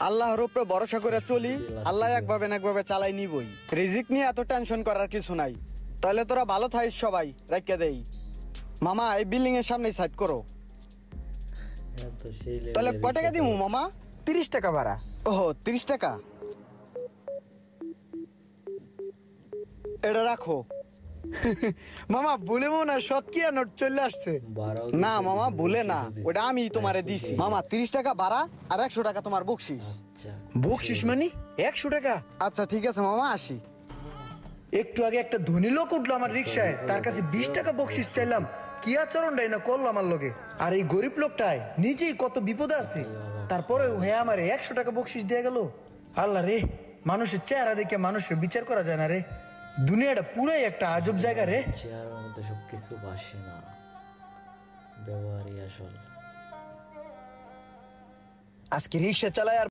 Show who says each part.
Speaker 1: আল্লাহর উপরে ভরসা করে চলি, আল্লাহ একভাবে না একভাবে চালাই নিবই। রিজিক নিয়ে এত টেনশন করার কিছু নাই। তাহলে তোরা ভালো থাকিস, সবাই রাখিয়া দেই। মামা এই বিল্ডিং এর সামনে সাইড করো। তাহলে কয় টাকা দিমু মামা?
Speaker 2: 30 টাকা ভাড়া।
Speaker 1: ওহো 30 টাকা, এটা রাখো। মামা ভুলে মো না, সৎকিয়া নোট চলে আসছে। না মামা ভুলে না, ওটা আমি তোমারে দিছি। মামা 30 টাকা ভাড়া আর 100 টাকা তোমার বকশিস।
Speaker 2: বকশিস মানে 100 টাকা?
Speaker 1: আচ্ছা ঠিক আছে মামা, আসি।
Speaker 2: একটু আগে একটা ধনী লোক উঠলো আমার রিক্সায়, তার কাছে 20 টাকা বকশিস চাইলাম, কি আচরণটাই না করলো আমার লগে। আর এই গরিব লোকটাই নিজেই কত বিপদে আছে, তারপরে হ্যাঁ আমার 100 টাকা বকশিস দিয়ে গেল। আল্লাহ রে, মানুষের চেহারা দেখে মানুষের বিচার করা যায় না রে। দুনিয়াটা পুরাই একটা আজব জায়গা রে।
Speaker 3: চেহারার মধ্যে সবকিছু বাসে না, ব্যবহারই আসল।
Speaker 2: আজকে রিক্সা চালায় আর